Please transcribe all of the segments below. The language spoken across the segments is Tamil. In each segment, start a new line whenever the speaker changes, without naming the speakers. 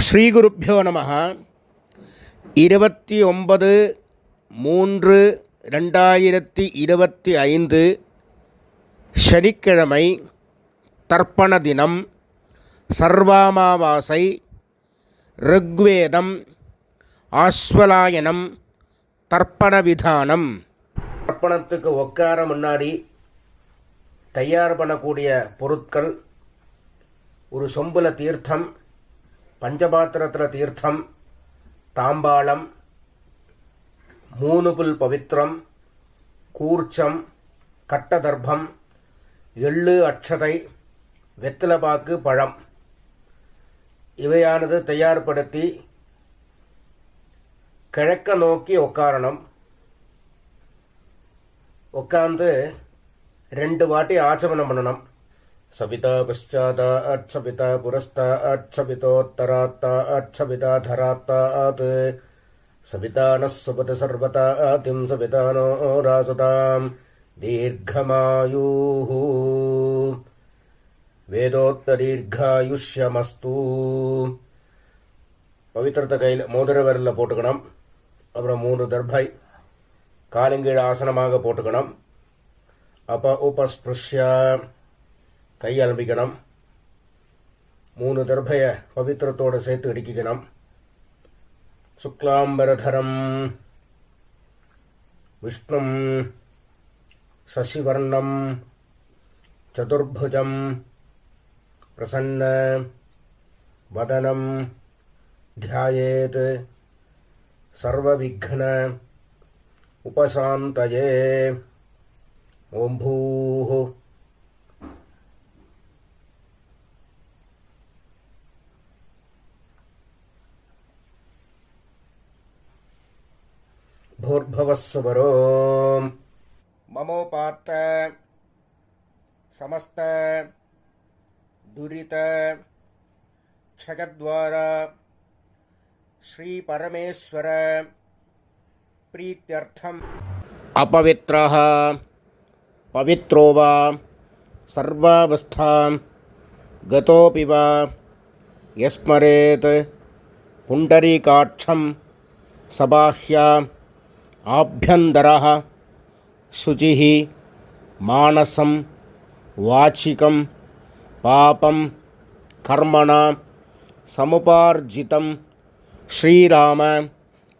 ஸ்ரீகுருப்போ நம. 29/3/2025 சனிக்கிழமை, தர்ப்பண தினம், சர்வாமாவாசை, ருக்வேதம், ஆஸ்வலாயனம், தர்ப்பண விதானம். தர்ப்பணத்துக்கு உட்கார முன்னாடி தயார் பண்ணக்கூடிய பொருட்கள்: ஒரு சொம்புல தீர்த்தம், பஞ்சபாத்திரத்தில் தீர்த்தம், தாம்பாளம், 3 புல் பவித்திரம், கூர்ச்சம், கட்டதர்ப்பம், எள்ளு, அட்சதை, வெத்தலைப்பாக்கு, பழம் இவையானது தயார்படுத்தி கிழக்க நோக்கி உட்காரணும். உட்கார்ந்து 2 வாட்டி ஆச்சமனம் பண்ணணும். சபிதா பஷ்சாதாத், சபிதா புரஸ்தாத், சபிதோத்தராத்தாத், சபிதா தராத்தாத், சபிதானஸ் சுபதி சர்வதாதிம், சபிதானோ ராசுதாம் தீர்க்கமாயுः வேதோத்ததீர்காயுஷ்யமஸ்து. பவித்திரத்தை கையில் மோதிர விரலில் போட்டுக்கணும். அப்புறம் 3 தர்பை காலிங்கீழ் ஆசனமாக போட்டுக்கணும். உபஸ்பிருஷ்ய கை அலம்பிக்கணும். 3 தர்பைய பவித்திரத்தோடு சேர்த்து இடிக்கணும். சுக்லாம்பரதரம் விஷ்ணும் சசிவர்ணம் சதுர்புஜம் பிரசன்ன வதனம் தியாயேத் சர்வவிக்ன உபசாந்தயே. ஓம் பூः भूर्भुवस्सुवरो. ममोपात्त समस्त दुरित क्षयद्वारा श्री परमेश्वर प्रीत्यर्थम अपवित्रः पवित्रो वा सर्वावस्थां गतोऽपि वा यस्मरेत् पुण्डरीकाक्षं सबाह्या आभ्यन्तरः शुचिः मानसं वाचिकं पापं कर्मणा समुपार्जितं श्रीराम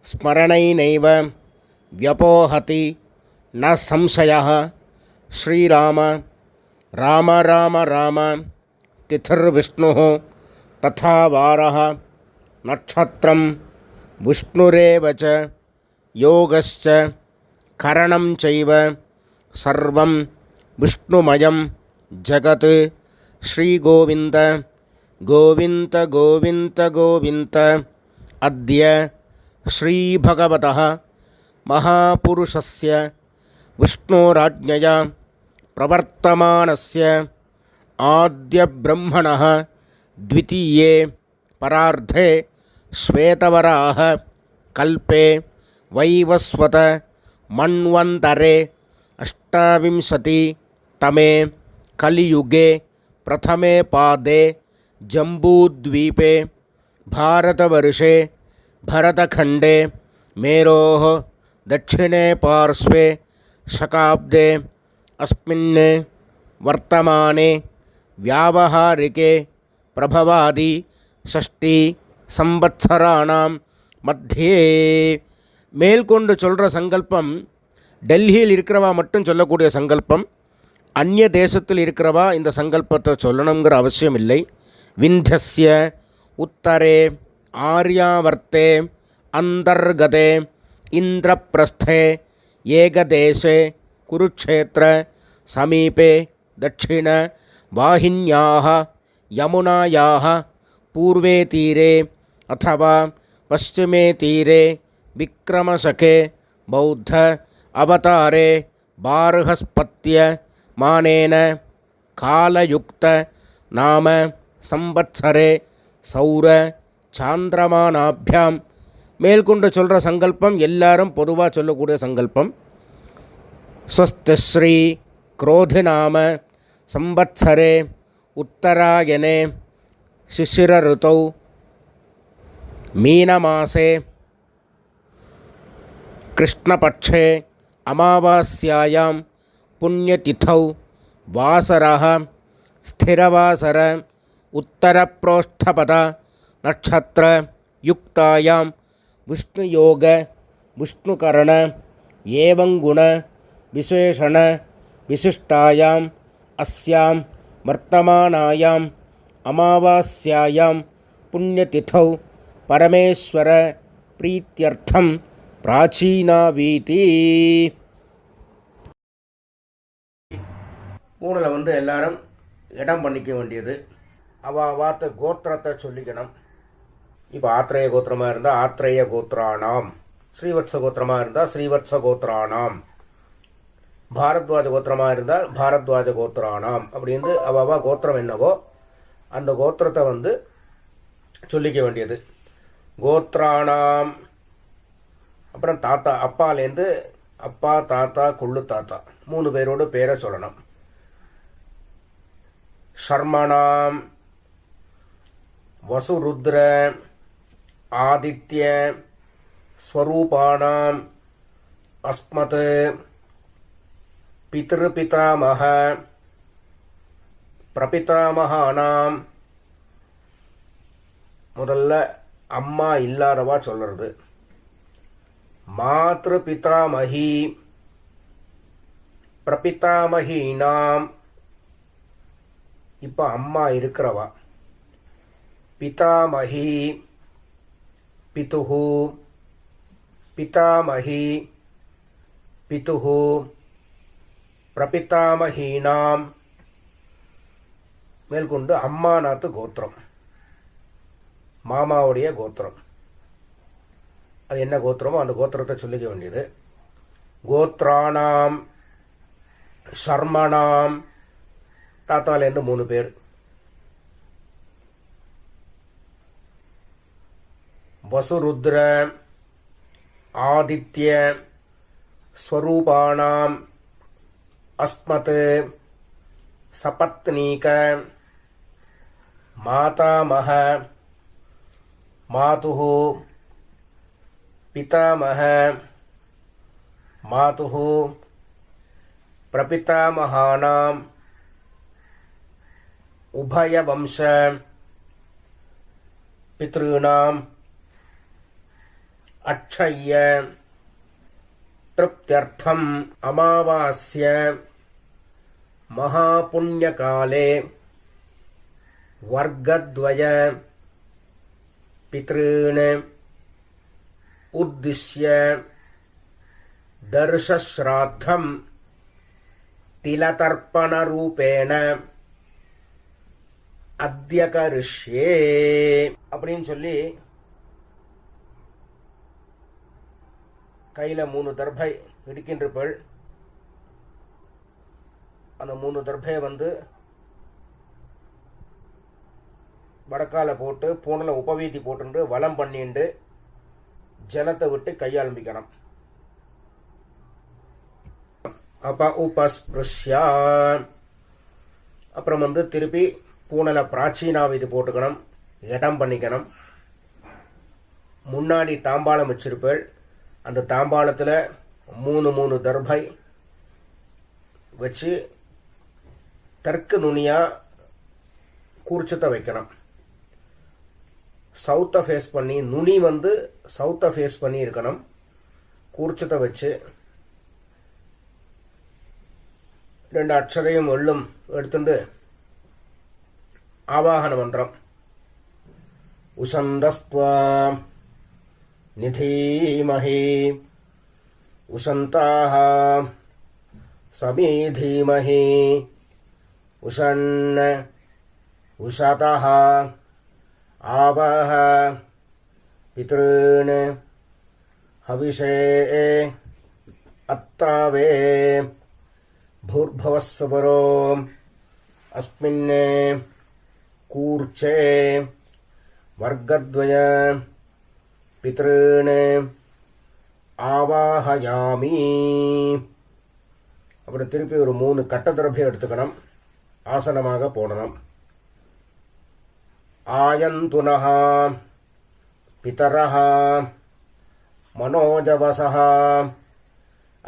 स्मरणैनैव व्यपोहति न संशयः. श्रीराम राम राम राम तिथिर्विष्णुः तथा वारः नक्षत्रं विष्णुरेव च योगश्च करणं चैव सर्वं विष्णुमयं जगत्. श्रीगोविन्द गोविन्द गोविन्द गोविन्द. अद्य श्रीभगवतः महापुरुषस्य विष्णोराज्ञया प्रवर्तमानस्य आद्यब्रह्मणः द्वितीये परार्धे श्वेतवराह कल्पे वैवस्वत मन्वन्तरे 28तमे कलियुगे प्रथमे पादे जम्बूद्वीपे भारतवर्षे भरतखण्डे मेरोः दक्षिणे पार्श्वे शकाब्दे अस्मिन् वर्तमाने व्यावहारिके प्रभवादि 6 संवत्सराणां मध्ये. மேல்கொண்டு சொல்கிற சங்கல்பம் டெல்லியில் இருக்கிறவா மட்டும் சொல்லக்கூடிய சங்கல்பம். அந்நிய தேசத்தில் இருக்கிறவா இந்த சங்கல்பத்தை சொல்லணுங்கிற அவசியம் இல்லை. விந்தஸ்ய உத்தரே ஆர்யாவர்த்தே அந்தர்கதே இந்திரப்பிரஸ்தே ஏகதேசே குருக்ஷேத்திர சமீபே தட்சிண வாஹின்யாः யமுனாயாः பூர்வே தீரே अथवा पश्चिमे तीरे विक्रमशके बौद्ध अवतारे बार्हस्पत्य मानेन कालयुक्त नाम संवत्सरे सौर சாந்திரமானாபியாம். மேல்கொண்டு சொல்கிற சங்கல்பம் எல்லாரும் பொதுவாக சொல்லக்கூடிய சங்கல்பம். ஸ்வஸ்திஸ்ரீ क्रोधिनाम संवत्सरे उत्तरायणे शिशिर ऋतौ मीनमासे कृष्णपक्षे अमावास्यायां पुण्यतिथौ वासरः स्थिरवासर उत्तरप्रोष्ठपद नक्षत्र युक्तायां विष्णुयोग विष्णुकरण एवं गुण विशेषण विशिष्टायाम् अस्यां वर्तमानायाम् अमावास्यायां पुण्यतिथौ परमेश्वर प्रीत्यर्थं प्राचीनावीति. மூணில் வந்து எல்லாரும் இடம் பண்ணிக்க வேண்டியது. அவாவாத்த கோத்திரத்தை சொல்லிக்கணும். இப்போ ஆத்ரேய கோத்திரமாக இருந்தால் ஆத்ரேய கோத்ரானாம், ஸ்ரீவத்ச கோத்திரமாக இருந்தால் ஸ்ரீவத்ச கோத்ரானாம், பாரத்வாஜ கோத்திரமாக இருந்தால் பாரத்வாஜ கோத்ரானாம் அப்படின்னு அவாவா கோத்திரம் என்னவோ அந்த கோத்திரத்தை வந்து சொல்லிக்க வேண்டியது. கோத்ரானாம் அப்புறம் தாத்தா, அப்பாலேருந்து அப்பா தாத்தா கொள்ளு தாத்தா 3 பேரோட பேரை சொல்லணும். ஷர்மணாம் வசுருத்ர ஆதித்ய ஸ்வரூபானாம் அஸ்மத் பித்ருபிதாமக பிரபிதாமகானாம். முதல்ல அம்மா இல்லாதவா சொல்றது. மாத்ரு பிதாமகி பிரபிதாமகீனாம். இப்ப அம்மா இருக்கிறவா. பிதாமகி பிதுஹு பிதாமகி பிதுஹு பிரபிதாமகீனாம். மேற்கொண்டு அம்மாநாத்து கோத்திரம், மாமாவுடைய கோத்திரம். அது என்ன கோத்திரமோ அந்த கோத்திரத்தை சொல்லிக்க வேண்டியது. கோத்ரானாம் ஷர்மணாம், தாத்தாலேருந்து 3 பேர். வசுருத்ர ஆதித்ய ஸ்வரூபானாம் அஸ்மத் சபத்னீக மாதாமக மாதுஹு பிதாமக மாதுஹு பிரபிதாமகானாம் உபயவம்ச பித்ருணாம் அக்ஷய திருப்தியர்த்தம் அமாவாஸ்ய மகாபுண்யகாலே வர்க்கத்வய பித்ருன் உத்திஷ்ய தர்ஷஸ்ராத்தம் திலதர்ப்பணரூபேண அத்யகரிஷ்யே அப்படின்னு சொல்லி கையில் 3 தர்பை இடிக்கின்றப்பள். அந்த 3 தர்பையை வந்து வடக்கால போட்டு பூனில் உபவீதி போட்டு வலம் பண்ணிண்டு ஜலத்தை விட்டு கையாளம்பிக்கணும். அப்ப உபஸ்பிருஷ்யா அப்புறம் வந்து திருப்பி பூனலை பிராச்சீனாவிதி போட்டுக்கணும், இடம் பண்ணிக்கணும். முன்னாடி தாம்பாளம் வச்சிருப்பேள். அந்த தாம்பாளத்தில் 3 தர்பை வச்சு தெற்கு நுனியா கூர்ச்சத்தை வைக்கணும். சவுத்தை ஃபேஸ் பண்ணி, நுனி வந்து சவுத்தை ஃபேஸ் பண்ணி இருக்கணும். கூர்ச்சத்தை வச்சு 2 அக்ஷரையும் எள்ளும் எடுத்துட்டு ஆவாகன மந்திரம் உசந்தஸ்த்வா நிதீமஹி உசந்தாஹ சமீதீமஹி உஷன்ன உஷதஹ ஆவஹ பித்ருன் ஹவிஷே அத்தாவே பூர்பவஸ்வரோ அஸ்மின் கூர்ச்சே வர்க்கத்வய பித்ருன் ஆவாஹயாமி. அப்புறம் திருப்பி ஒரு 3 கட்டதிரபை எடுத்துக்கணும், ஆசனமாக போடணும். ஆயந்துனஹ பிதரஹ மனோஜவசஹ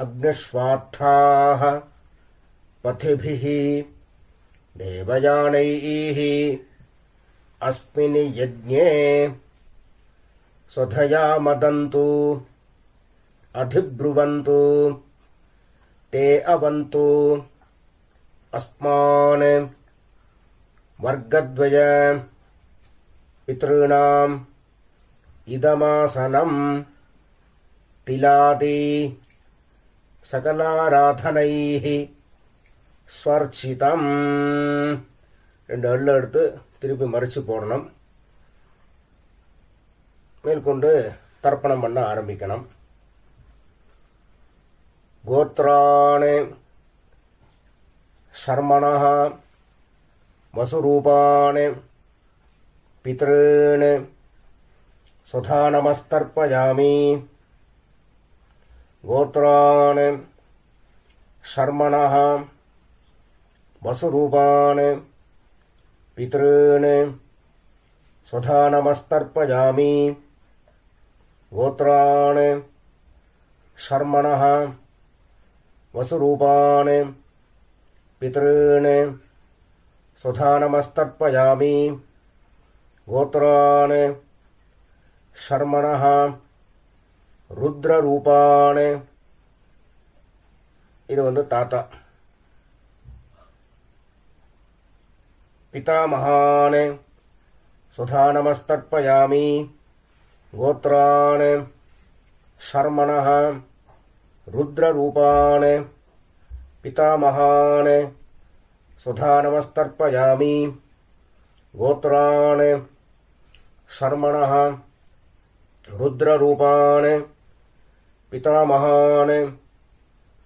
அக்னிஸ்வாத்தாஹ பதிபிஹ தேவயானைஹ அஸ்மின் யஜ்ஞே ஸ்வதயா மதந்து அதிப்ருவந்து தே அவந்து அஸ்மான் வர்க்கத்வய பித்ருணாம் இதமாசனம் திலாதி சகலாராதனைஹி ஸ்வர்ச்சிதம். 2 எள்ளு எடுத்து திருப்பி மறிச்சு போடணும். மேற்கொண்டு தர்ப்பணம் பண்ண ஆரம்பிக்கணும். கோத்ராணி சர்மணः வசுரூபாணி பித்ருணி சுதா நமஸ்தர்ப்பயாமி. கோத்ராணி சர்மணः வசுரூபாணி பித்ருணி சுதா நமஸ்தர்ப்பயாமி. கோத்ராணி சர்மணः வசுரூபாணி பித்ருணி சுதா நமஸ்தர்ப்பயாமி. கோத்ராணி சர்மணः ருத்ரரூபாணி. இது தாத்தா. பிதாமகானி சுதா நமஸ்தர்ப்பயாமி. கோத்ராணி சர்மணः ருத்ரரூபாணி பிதாமகானி சுதா நமஸ்தர்ப்பயாமி. கோத்ராணி சர்மணः ருத்ரரூபாணி பிதாமகானி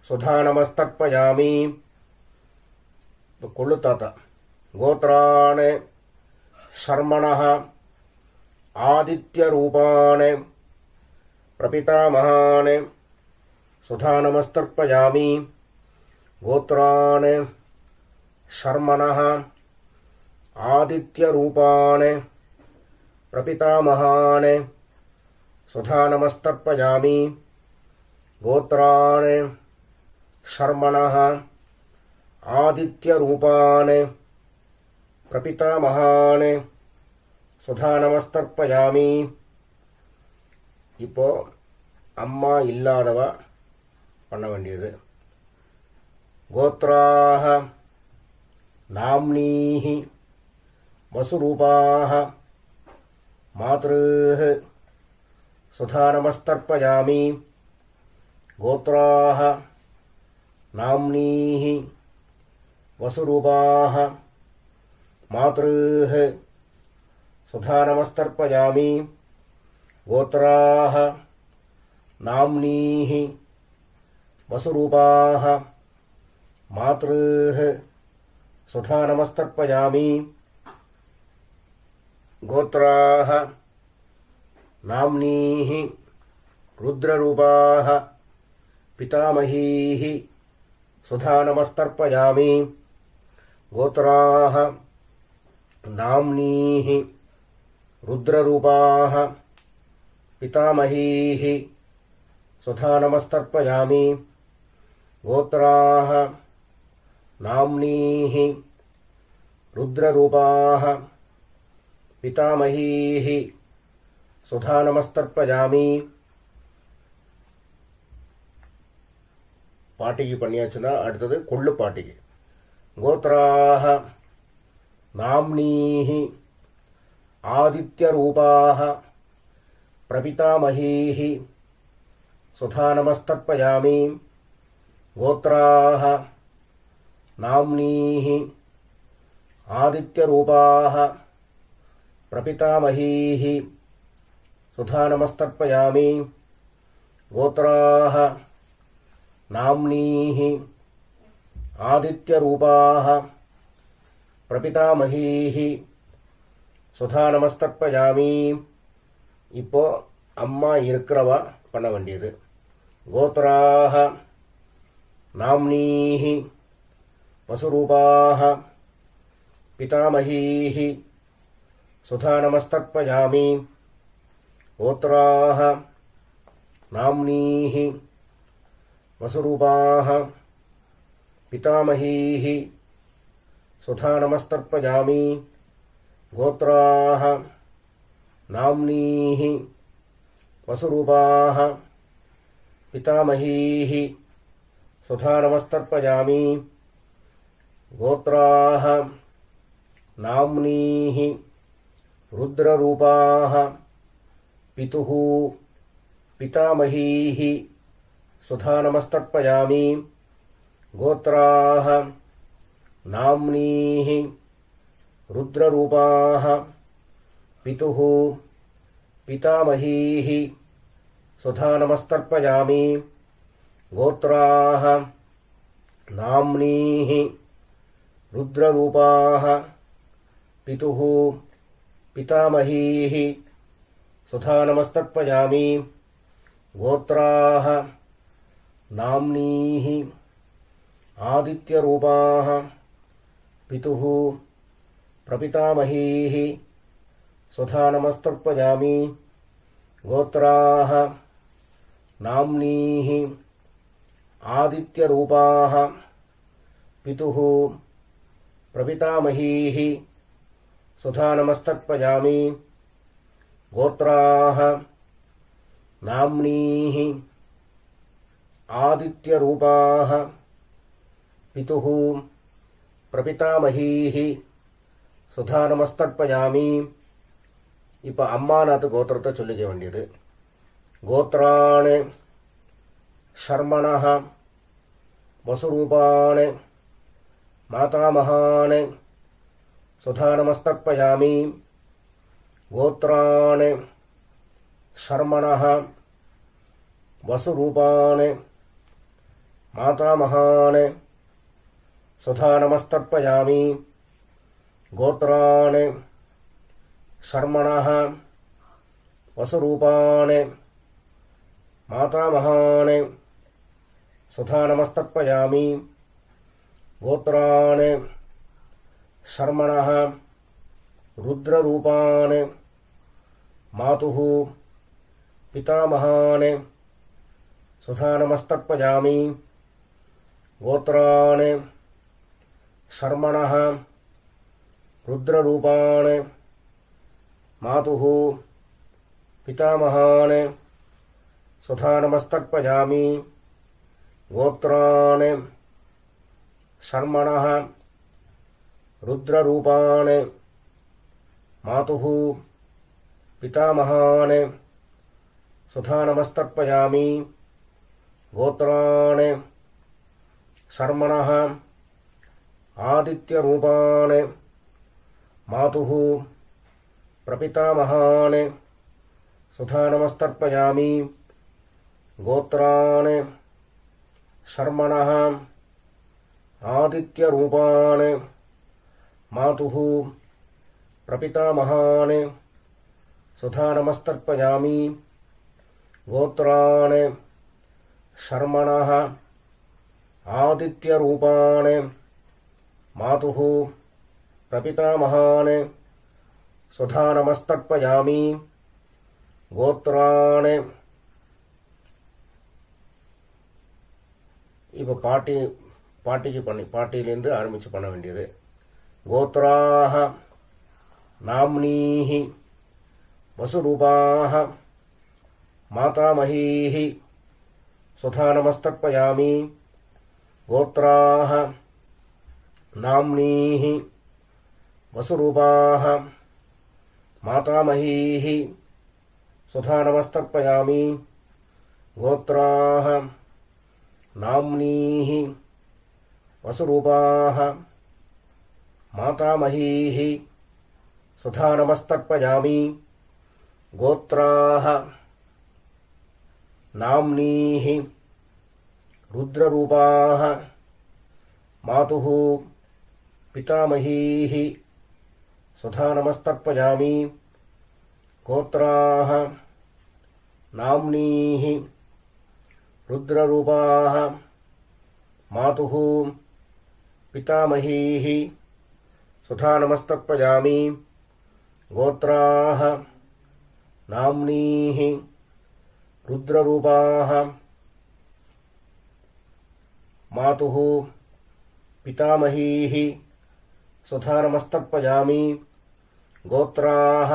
சுதா நமஸ்தர்ப்பயாமி. கொள்ளு தாத்தா. கோத்ராணி சர்மணः ஆதித்யரூபாணி பிரபிதாமகானி சுதா நமஸ்தர்ப்பயாமி. கோத்ராணி சர்மணः ஆதித்யரூபாணி பிரபிதாமகானி சுதா நமஸ்தர்ப்பயாமி. கோத்ராணி சர்மணः ஆதித்யரூபாணி பிரபிதாமகானி சுதா நமஸ்தர்ப்பயாமி. இப்போ அம்மா இல்லாதவ பண்ண வேண்டியது. கோத்ராஹ நாம்னீஹி வசுரூபாஹ மாத்ருஹ சுதா நமஸ்தர்ப்பயாமி. கோத்ராஹ நாம்னீஹி வசுரூபாஹ மாத்ருஹ சுதா நமஸ்தர்ப்பயாமி. கோத்ராஹ நாம்னீஹி வசுரூபாஹ மாத்ருஹ சுதா நமஸ்தர்ப்பயாமி. கோத்ராஹ நாம்னீஹி ருத்ரரூபாஹ பிதாமஹீஹி சுதா நமஸ்தர்ப்பயாமி. கோத்ராஹ நாம்னீஹி ருத்ரரூபாஹ பிதாமஹீஹி சுதா நமஸ்தர்ப்பயாமி. கோத்ராஹ நாம்னீஹி ருத்ரரூபாஹ பிதாமஹீஹி சுதா நமஸ்தர்ப்பயாமி. பாட்டிக்கு பண்ணியாச்சுன்னா அடுத்தது கொள்ளு பாட்டிக்கு. கோத்ராஹ நாம்னீஹி ஆதித்யரூபாஹ பிரபிதாமஹீஹி சுதா நமஸ்தர்ப்பயாமி. கோத்ராஹ நாம்னீஹி ஆதித்யரூபாஹ பிரபிதாமஹீஹி சுதா நமஸ்தர்ப்பயாமி. கோத்ராஹ நாம்னீஹி ஆதித்யரூபாஹ பிரபிதாமஹீஹி சுதா நமஸ்தர்ப்பயாமி. இப்போ அம்மா இருக்கிறவா பண்ண வேண்டியது. கோத்ராஹ நாம்னீஹி வசுரூபாஹ பிதாமஹீஹி சுதா நமஸ்தர்ப்பயாமி. गोत्राः नाम्नीः वसुरूपाः पितामहीः सुधा नमस्तर्पयामि गोत्राः नाम्नीः वसुरूपाः पितामहीः सुधा नमस्तर्पयामि गोत्राः नाम्नीः रुद्ररूपाः पितुः पितामहीः सुधा नमस्तर्पयामि गोत्राः नाम्नीः रुद्ररूपाः पितुः पितामहीः सुधा नमस्तर्पयामि गोत्राः नाम्नीः रुद्ररूपाः पितुः पितामहीः सुधा नमस्तर्पयामि गोत्राः नाम्नीः आदित्यरूपाः पितुः प्रपितामहीः सुधा नमस्तर्पयामि गोत्राः नाम्नीः आदित्यरूपाः पितुः प्रपितामहीः सुधा नमस्तर्पयामि गोत्राः नाम्नीः आदित्यरूपाः पितुः प्रपितामहीः சுதா நமஸ்தர்ப்பயாமி. இப்போ அம்மாநாத்து கோத்திரத்தை சொல்லிக்க வேண்டியது. கோத்ராணி ஷர்மணः வசுரூபாணி மாதாமகாணி சுதா நமஸ்தர்ப்பயாமி. கோத்ராணி ஷர்மணः வசுரூபாணி மாதாமகாணி சுதா நமஸ்தர்ப்பயாமி. गोत्राणि शर्मणः वसुरूपाणि मातामहानि सुधा नमस्तर्पयामि. गोत्राणि शर्मणः रुद्ररूपाणि मातुः पितामहानि सुधा नमस्तर्पयामि. गोत्राणि शर्मणः रुद्ररूपाणि मातुः पितामहानि सुधा नमस्तर्पयामि. गोत्राणि शर्मणः रुद्ररूपाणि मातुः पितामहानि सुधा नमस्तर्पयामि. गोत्राणि शर्मणः आदित्यरूपाणि मातुः प्रपितामहानि सुधा नमस्तर्पयामि. गोत्राणि शर्मणः आदित्यरूपाणि मातुः प्रपितामहानि सुधा नमस्तर्पयामि. गोत्राणि शर्मणः आदित्यरूपाणि मातुः प्रपितामहानि सुधा नमस्तर्पयामि. गोत्राणि இப்போ பாட்டிக்கு பாட்டியிலேருந்து ஆரம்பித்து பண்ண வேண்டியது. கோத்ராः नाम्नीः वसुरूपाः मातामहीः सुधा नमस्तर्पयामि. गोत्राः नाम्नीः वसुरूपाः मातामहीः सुधा नमस्तर्पयामि. गोत्राः नाम्नीः वसुरूपाः मातामहीः सुधा नमस्तर्पयामि. गोत्राः नाम्नीः रुद्ररूपाः मातुः पितामहीः सुधा नमस्तर्पयामि. गोत्राः नाम्नीः रुद्ररूपाः मातुः पितामहीः सुधा नमस्तर्पयामि. गोत्राः नाम्नीः रुद्ररूपाः मातुः पितामहीः स्वधा नमस्तर्पयामि गोत्राः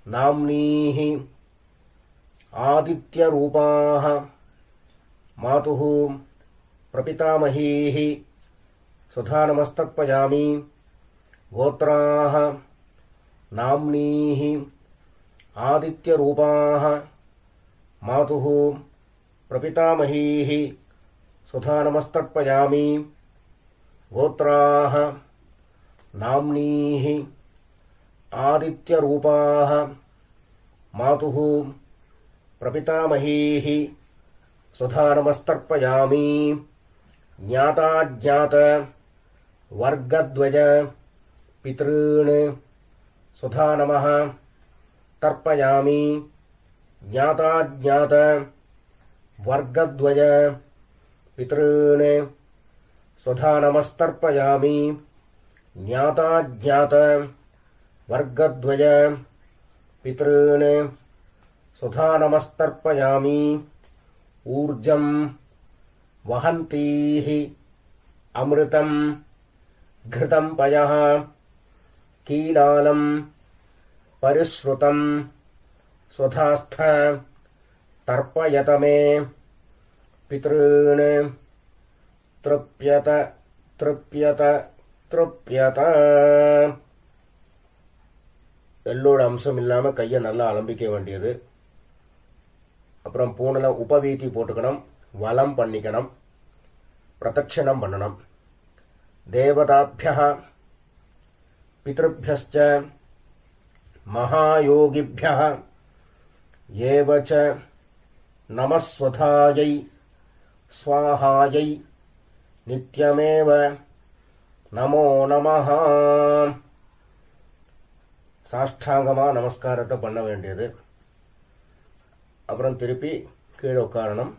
नाम्नीः आदित्यरूपाः मातुः प्रपितामहीः स्वधा नमस्तर्पयामि गोत्राः नाम्नीः आदित्यरूपाः मातुः प्रपितामहीः स्वधा नमस्तर्पयामि गोत्राः नाम्नीः आदित्यरूपाः मातुः प्रपितामहीः स्वधा नमस्तर्पयामि ज्ञाताज्ञात वर्गद्वय पितॄन् स्वधा नमः तर्पयामि ज्ञाताज्ञात वर्गद्वय पितॄन् स्वधा नमस्तर्पयामि ज्ञाताज्ञात वर्गद्वय पितॄन् स्वधा नमस्तर्पयामि ऊर्जं वहन्तीः अमृतं घृतं पयः कीलालं परिश्रुतं स्वधास्थ तर्पयत मे पितॄन् तृप्यत तृप्यत तृप्यत எள்ளோட அம்சம் இல்லாமல் கையை நல்லா அலம்பிக்க வேண்டியது. அப்புறம் பூனில் உபவீதி போட்டுக்கணும், வலம் பண்ணிக்கணும், பிரதட்சணம் பண்ணணும். தேவதாபியः பித்ருभ्यश्च மகாயோகிभ्यः ஏவ ச நமஸ்வதாயை ஸ்வாஹாயை நித்யமேவ நமோ நமஹ. சாஷ்டாங்கமாக நமஸ்காரத்தை பண்ண வேண்டியது. அப்புறம் திருப்பி கீழே உட்காரணும்.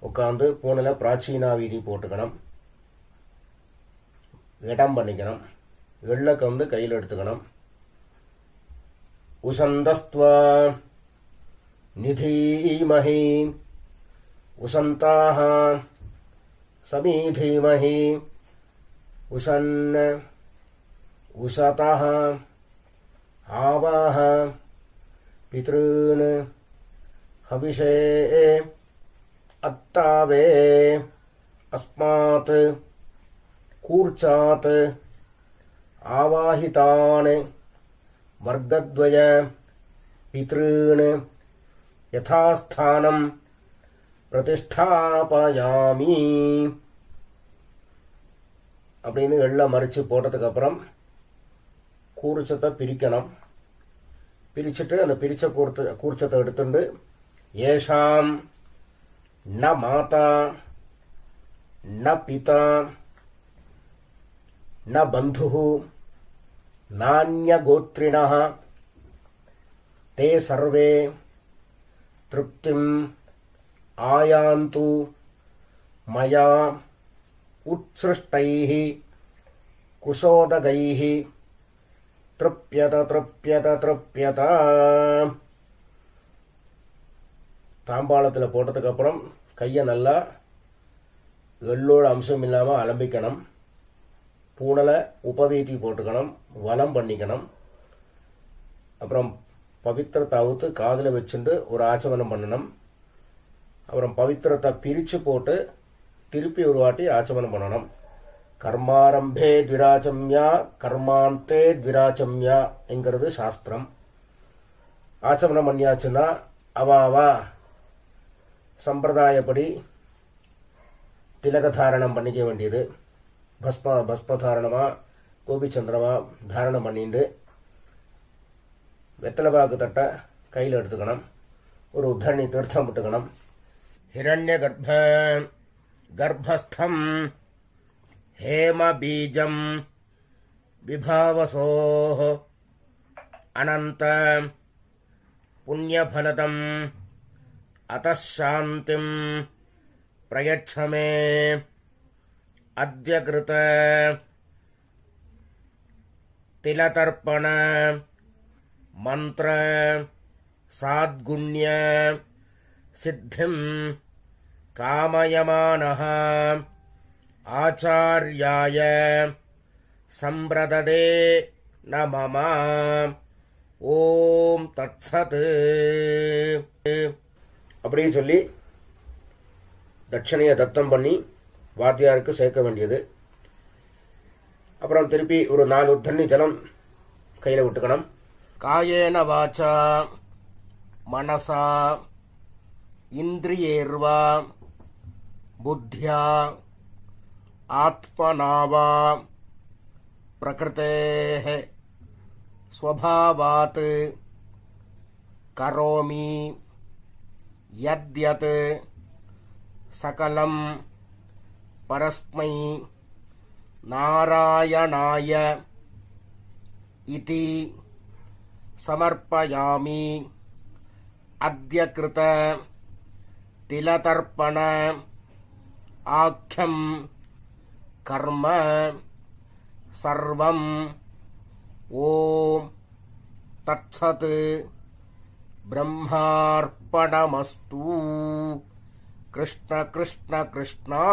உட்காந்து பூனில் பிராச்சீனா வீதி போட்டுக்கணும், இடம் பண்ணிக்கணும். எள்ளை கந்து கையில் எடுத்துக்கணும். உசந்தஸ்த்வா நிதீமஹி உசந்தாக சமீதீமஹி உசன் உசதः ஆவாஹ பித்ருன் ஹவிஷே அத்தாவே அஸ்மாத் கூர்ச்சாத் ஆவாஹிதான் வர்க்கத்வய பித்ருன் யதாஸ்தானம் பிரதிஷ்டாபயாமி அப்படின்னு எல்லாம் மறித்து போட்டதுக்கு அப்புறம் கூர்ச்சத்தை பிரிக்கணும். பிரிச்சுட்டு அந்த பிரிச்ச கூர்ச்சத்தை எடுத்துட்டு ஏஷாம் ந மாதா ந பிதா ந பந்து நான்ய கோத்ரிணः தே சர்வே திருப்திம் ஆயாந்து மயா உத்ஸ்ருஷ்டைः குஷோதகைः திருப்யத திருப்யத திருப்யத. தாம்பாளத்தில் போட்டதுக்கு அப்புறம் கையை நல்லா எள்ளோட அம்சம் இல்லாமல் அலம்பிக்கணும். பூனலை உபவீதி போட்டுக்கணும், வலம் பண்ணிக்கணும். அப்புறம் பவித்திரத்தை அவுத்து காதில் வச்சுட்டு ஒரு ஆச்சமனம் பண்ணணும். அப்புறம் பவித்திரத்தை பிரித்து போட்டு திருப்பி ஒரு வாட்டி ஆச்சமனம் பண்ணணும். கர்மாரம்பே த்விராச்சம்யா கர்மாந்தே த்விராச்சம்யா என்கிறது சாஸ்திரம். ஆச்சமனம் பண்ணியாச்சுன்னா அவாவா சம்பிரதாயப்படி திலகதாரணம் பண்ணிக்க வேண்டியது. பஸ்மதாரணமா கோபிச்சந்திரமா தாரணம் பண்ணிட்டு வெத்தலைபாக்கு தட்டை கையில் எடுத்துக்கணும். ஒரு உத்தரணி தீர்த்தம் விட்டுக்கணும். ஹிரண்ய கர்ப்பஸ்தம் ஹேம பீஜம் விபாவசோஹ அனந்த புண்ணியபலதம் அதாந்திம் பிரயட்சமே அத்ய கிருத திலதர்ப்பண மந்திர சாத்குண்ய சித்திம் காமயமானஹ ஆச்சார்யாய சம்பிரததே நமம. ஓம் தத்சத். அப்படின்னு சொல்லி தட்சணையை தத்தம் பண்ணி வாத்தியாருக்கு சேர்க்க வேண்டியது. அப்புறம் திருப்பி ஒரு 4 தண்ணி ஜலம் கையில் விட்டுக்கணும். காயேன வாச்சா மனசா இந்திரியேர்வா புத்தியா ஆத்மனாவா பிரகிருதேஹ ஸ்வபாவாத் கரோமி யத்யத் சகலம் பரஸ்மை நாராயணாய இதி சமர்ப்பயாமி. அத்ய கிருத திலதர்ப்பண ஆக்யம் கர்ம சர்வம். ஓம் தத்சத். பிரம்மார்ப்பணமஸ்து. கிருஷ்ண கிருஷ்ண கிருஷ்ணா.